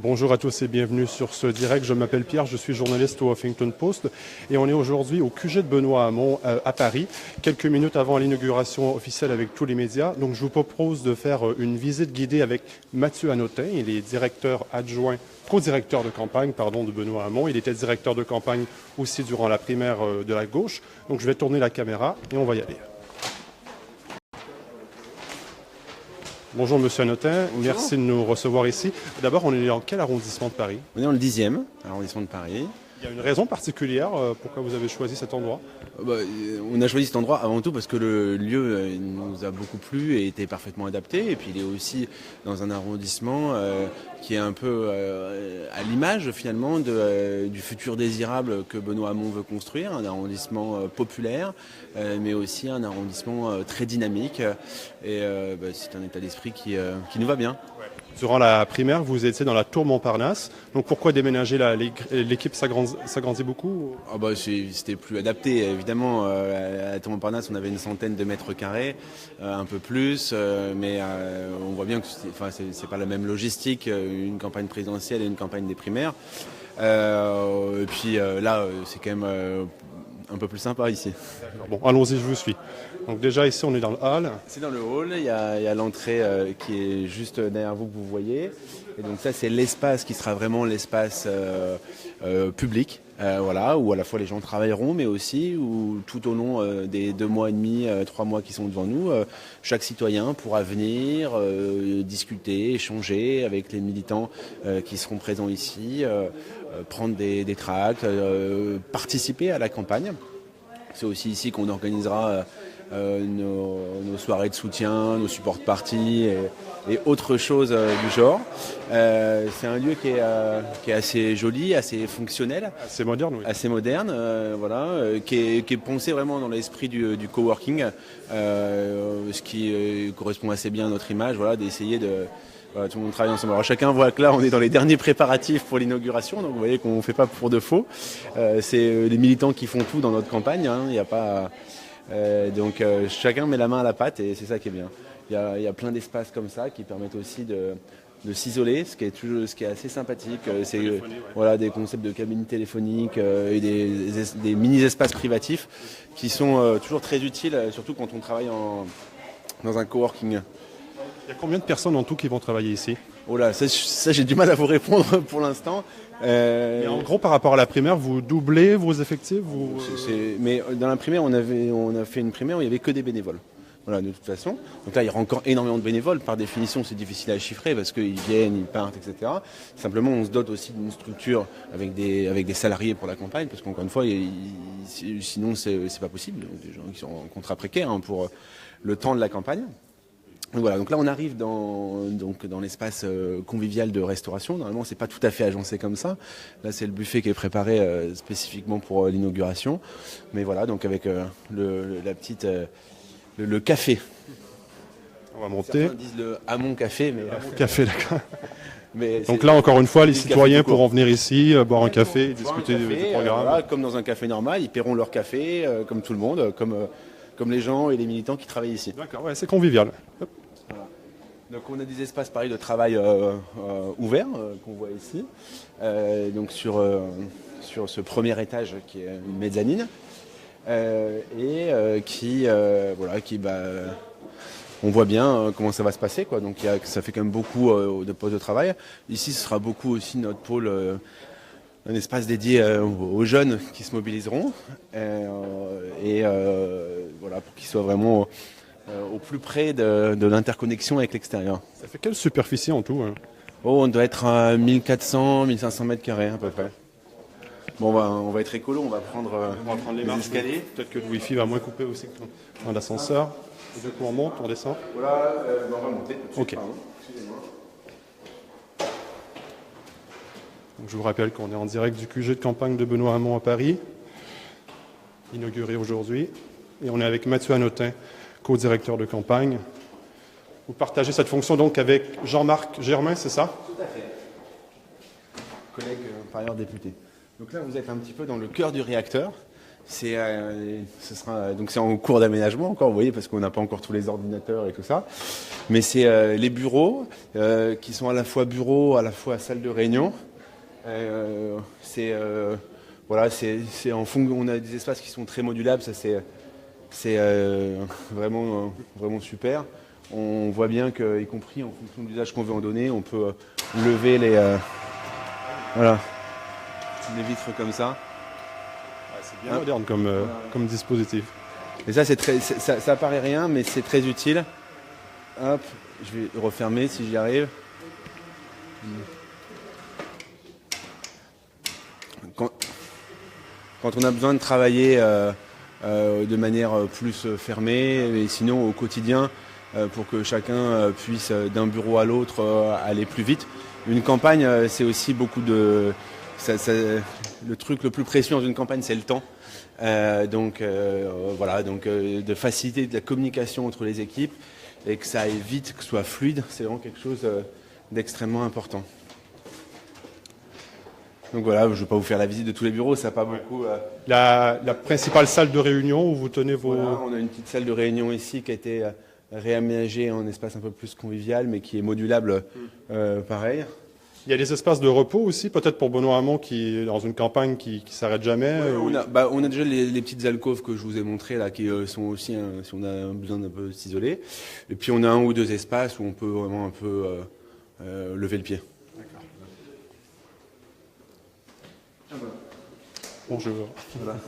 Bonjour à tous et bienvenue sur ce direct. Je m'appelle Pierre, je suis journaliste au Huffington Post et on est aujourd'hui au QG de Benoît Hamon à Paris, quelques minutes avant l'inauguration officielle avec tous les médias. Donc je vous propose de faire une visite guidée avec Mathieu Hanotin. Il est directeur adjoint, co-directeur de campagne de Benoît Hamon. Il était directeur de campagne aussi durant la primaire de la gauche. Donc je vais tourner la caméra et on va y aller. Bonjour Monsieur Hanotin, merci de nous recevoir ici. D'abord, on est dans quel arrondissement de Paris? On est dans le 10e arrondissement de Paris. Il y a une raison particulière pourquoi vous avez choisi cet endroit? On a choisi cet endroit avant tout parce que le lieu nous a beaucoup plu et était parfaitement adapté. Et puis il est aussi dans un arrondissement qui est un peu à l'image finalement du futur désirable que Benoît Hamon veut construire. Un arrondissement populaire, mais aussi un arrondissement très dynamique. Et c'est un état d'esprit qui nous va bien. Durant la primaire, vous étiez dans la tour Montparnasse. Donc pourquoi déménager là? L'équipe s'agrandit beaucoup? C'était plus adapté. Évidemment, à la tour Montparnasse, on avait une centaine de mètres carrés, un peu plus. Mais on voit bien que c'est pas la même logistique, une campagne présidentielle et une campagne des primaires. Et puis là, c'est quand même un peu plus sympa ici. Bon, allons-y, je vous suis. Donc déjà ici, on est dans le hall. C'est dans le hall, il y a l'entrée qui est juste derrière vous que vous voyez. Et donc ça, c'est l'espace qui sera vraiment l'espace public, où à la fois les gens travailleront, mais aussi où tout au long des 2 mois et demi, 3 mois qui sont devant nous, chaque citoyen pourra venir discuter, échanger avec les militants qui seront présents ici, prendre des tracts, participer à la campagne. C'est aussi ici qu'on organisera nos soirées de soutien, nos supports parties et autres choses du genre. C'est un lieu qui est assez joli, assez fonctionnel. Assez moderne, oui. Assez moderne, qui est pensé vraiment dans l'esprit du coworking, ce qui correspond assez bien à notre image, d'essayer de... tout le monde travaille ensemble. Alors chacun voit que là on est dans les derniers préparatifs pour l'inauguration, donc vous voyez qu'on ne fait pas pour de faux. C'est les militants qui font tout dans notre campagne, il n'y a pas... donc chacun met la main à la pâte et c'est ça qui est bien. Il y a plein d'espaces comme ça qui permettent aussi de s'isoler, ce qui est assez sympathique. C'est des concepts de cabines téléphoniques et des mini-espaces privatifs qui sont toujours très utiles, surtout quand on travaille dans un coworking. Il y a combien de personnes en tout qui vont travailler ici? Oh là, ça j'ai du mal à vous répondre pour l'instant. Mais en gros, par rapport à la primaire, vous doublez vos effectifs Mais dans la primaire, on a fait une primaire où il n'y avait que des bénévoles. Voilà, de toute façon. Donc là, il y aura encore énormément de bénévoles. Par définition, c'est difficile à chiffrer parce qu'ils viennent, ils partent, etc. Simplement, on se dote aussi d'une structure avec des salariés pour la campagne, parce qu'encore une fois, sinon, c'est pas possible. Des gens qui sont en contrat précaire pour le temps de la campagne. Donc voilà, donc là on arrive dans l'espace convivial de restauration. Normalement c'est pas tout à fait agencé comme ça. Là c'est le buffet qui est préparé spécifiquement pour l'inauguration. Mais voilà, donc avec le café. On va monter. Certains disent le Hamon Café, mais café, d'accord. Mais donc là encore une fois, les citoyens pourront venir ici, boire un café, discuter du programme. Comme dans un café normal, ils paieront leur café comme tout le monde, comme les gens et les militants qui travaillent ici. D'accord, ouais, c'est convivial. Hop. Voilà. Donc on a des espaces pareils de travail ouverts qu'on voit ici. Donc sur ce premier étage qui est une mezzanine on voit bien comment ça va se passer, quoi. Donc ça fait quand même beaucoup de postes de travail. Ici ce sera beaucoup aussi notre pôle. Un espace dédié aux jeunes qui se mobiliseront pour qu'ils soient vraiment au plus près de l'interconnexion avec l'extérieur. Ça fait quelle superficie en tout On doit être à 1400, 1500 mètres carrés à peu près. Bon, on va être écolo, on va prendre les escaliers. Peut-être que le Wi-Fi va moins couper aussi que dans l'ascenseur. Et du coup on monte, on descend. Voilà, on va monter tout de suite. Okay. Donc, je vous rappelle qu'on est en direct du QG de campagne de Benoît Hamon à Paris, inauguré aujourd'hui. Et on est avec Mathieu Hanotin, co-directeur de campagne. Vous partagez cette fonction donc avec Jean-Marc Germain, c'est ça? Tout à fait. Collègue par ailleurs député. Donc là, vous êtes un petit peu dans le cœur du réacteur. Donc c'est en cours d'aménagement encore, vous voyez, parce qu'on n'a pas encore tous les ordinateurs et tout ça. Mais c'est les bureaux qui sont à la fois bureaux, à la fois salle de réunion. Voilà, c'est en fond, on a des espaces qui sont très modulables, ça c'est vraiment super. On voit bien que, y compris en fonction de l'usage qu'on veut en donner, on peut lever les vitres comme ça. C'est bien moderne comme dispositif. Et ça, ça paraît rien, mais c'est très utile. Hop, je vais refermer si j'y arrive. Quand on a besoin de travailler de manière plus fermée, et sinon au quotidien, pour que chacun puisse d'un bureau à l'autre aller plus vite. Une campagne, c'est aussi beaucoup de... le truc le plus précieux dans une campagne, c'est le temps. Donc de faciliter de la communication entre les équipes et que ça aille vite, que ce soit fluide, c'est vraiment quelque chose d'extrêmement important. Donc voilà, je ne vais pas vous faire la visite de tous les bureaux, ça n'a pas beaucoup... La principale salle de réunion où vous tenez vos... Voilà, on a une petite salle de réunion ici qui a été réaménagée en espace un peu plus convivial, mais qui est modulable pareil. Il y a des espaces de repos aussi, peut-être pour Benoît Hamon qui est dans une campagne qui ne s'arrête jamais. On a déjà les petites alcôves que je vous ai montrées là, qui sont aussi, si on a besoin d'un peu s'isoler. Et puis on a un ou deux espaces où on peut vraiment un peu lever le pied. Bonjour. Voilà.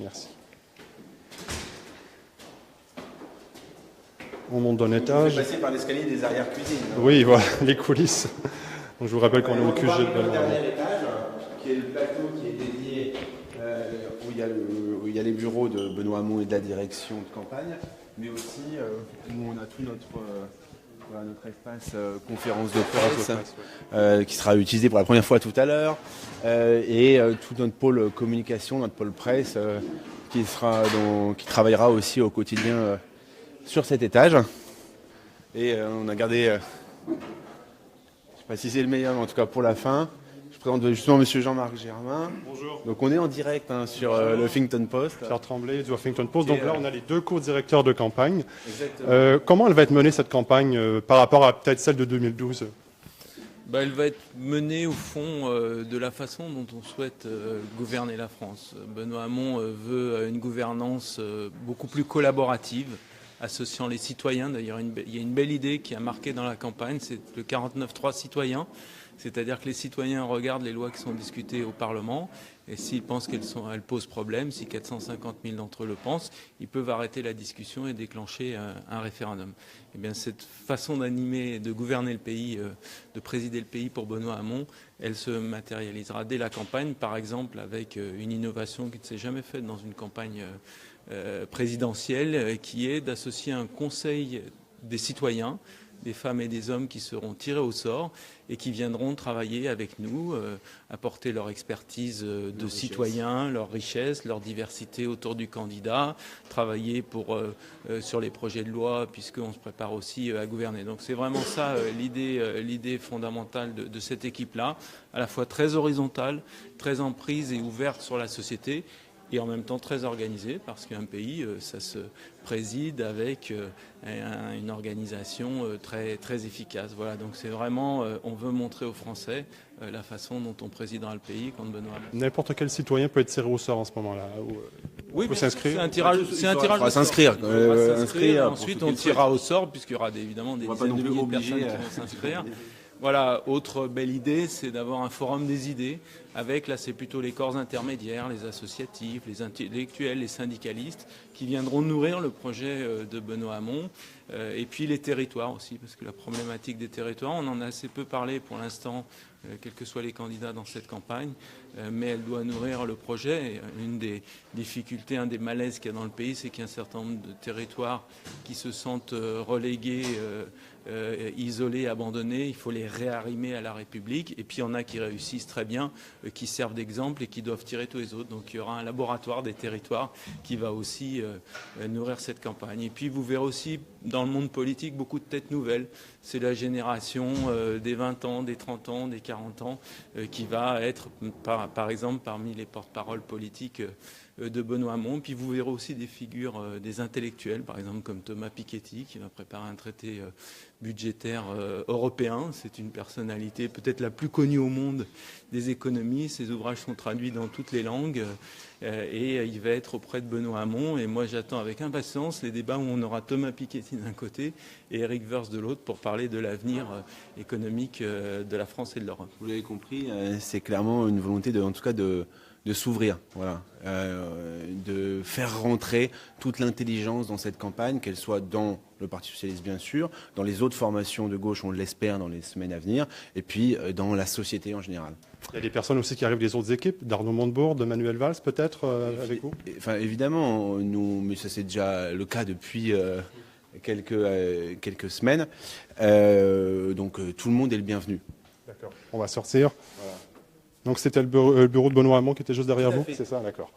Merci. On monte d'un étage. On est passé par l'escalier des arrière-cuisines. Oui, voilà, les coulisses. Donc, je vous rappelle qu'on est au QG de Le Benoît. dernier étage, qui est le plateau qui est dédié, où il y a les bureaux de Benoît Hamon et de la direction de campagne, mais aussi où on a tout notre espace conférence de presse qui sera utilisé pour la première fois tout à l'heure, et tout notre pôle communication, notre pôle presse qui travaillera aussi au quotidien sur cet étage. Et on a gardé, je ne sais pas si c'est le meilleur, mais en tout cas pour la fin, je présente justement Monsieur Jean-Marc Germain. Bonjour. Donc on est en direct sur le Huffington Post. Pierre Tremblay du Huffington Post. Donc là, on a les deux co-directeurs de campagne. Exactement. Comment elle va être menée, cette campagne, par rapport à peut-être celle de 2012 ? Elle va être menée au fond de la façon dont on souhaite gouverner la France. Benoît Hamon veut une gouvernance beaucoup plus collaborative, associant les citoyens. D'ailleurs, il y a une belle idée qui a marqué dans la campagne, c'est le 49.3 citoyen. C'est-à-dire que les citoyens regardent les lois qui sont discutées au Parlement et s'ils pensent qu'elles posent problème, si 450 000 d'entre eux le pensent, ils peuvent arrêter la discussion et déclencher un référendum. Eh bien, cette façon d'animer, de gouverner le pays, de présider le pays pour Benoît Hamon, elle se matérialisera dès la campagne, par exemple avec une innovation qui ne s'est jamais faite dans une campagne présidentielle, qui est d'associer un conseil des citoyens, des femmes et des hommes qui seront tirés au sort et qui viendront travailler avec nous, apporter leur expertise de citoyens, leur richesse, leur diversité autour du candidat, travailler sur les projets de loi puisqu'on se prépare aussi à gouverner. Donc c'est vraiment ça l'idée fondamentale de cette équipe-là, à la fois très horizontale, très en prise et ouverte sur la société, et en même temps très organisé, parce qu'un pays, ça se préside avec une organisation très, très efficace. Voilà, donc c'est vraiment, on veut montrer aux Français la façon dont on présidera le pays quand Benoît Hamon. N'importe quel citoyen peut être tiré au sort en ce moment-là. Oui, faut s'inscrire. C'est un tirage. On va s'inscrire. Ensuite, on tirera au sort, puisqu'il y aura évidemment des dizaines de milliers de personnes qui vont s'inscrire. Voilà, autre belle idée, c'est d'avoir un forum des idées avec, là c'est plutôt les corps intermédiaires, les associatifs, les intellectuels, les syndicalistes qui viendront nourrir le projet de Benoît Hamon, et puis les territoires aussi, parce que la problématique des territoires, on en a assez peu parlé pour l'instant, quels que soient les candidats dans cette campagne, mais elle doit nourrir le projet. Et une des difficultés, un des malaises qu'il y a dans le pays, c'est qu'il y a un certain nombre de territoires qui se sentent relégués, isolés, abandonnés. Il faut les réarrimer à la République. Et puis il y en a qui réussissent très bien, qui servent d'exemple et qui doivent tirer tous les autres. Donc il y aura un laboratoire des territoires qui va aussi nourrir cette campagne. Et puis vous verrez aussi dans dans le monde politique beaucoup de têtes nouvelles. C'est la génération des 20 ans, des 30 ans, des 40 ans qui va être, par exemple, parmi les porte-paroles politiques de Benoît Hamon. Puis vous verrez aussi des figures, des intellectuels, par exemple comme Thomas Piketty, qui va préparer un traité budgétaire européen. C'est une personnalité peut-être la plus connue au monde des économies. Ses ouvrages sont traduits dans toutes les langues et il va être auprès de Benoît Hamon. Et moi, j'attends avec impatience les débats où on aura Thomas Piketty d'un côté et Eric Woerth de l'autre pour parler de l'avenir économique de la France et de l'Europe. Vous l'avez compris, c'est clairement une volonté, en tout cas, de s'ouvrir, voilà, de faire rentrer toute l'intelligence dans cette campagne, qu'elle soit dans le Parti socialiste bien sûr, dans les autres formations de gauche, on l'espère, dans les semaines à venir, et puis dans la société en général. Il y a des personnes aussi qui arrivent des autres équipes, d'Arnaud Montebourg, de Manuel Valls peut-être, avec vous? Enfin, évidemment, mais ça c'est déjà le cas depuis quelques semaines, donc tout le monde est le bienvenu. D'accord. On va sortir. Voilà. Donc c'était le bureau de Benoît Hamon qui était juste derrière vous? C'est ça, d'accord.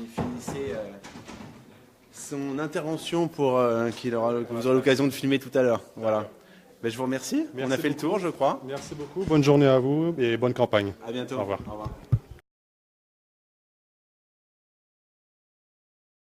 Il finissait son intervention pour que vous aurez l'occasion de filmer tout à l'heure. Voilà. Ben, je vous remercie. On a fait le tour, je crois. Merci beaucoup. Bonne journée à vous et bonne campagne. À bientôt. Au revoir. Au revoir.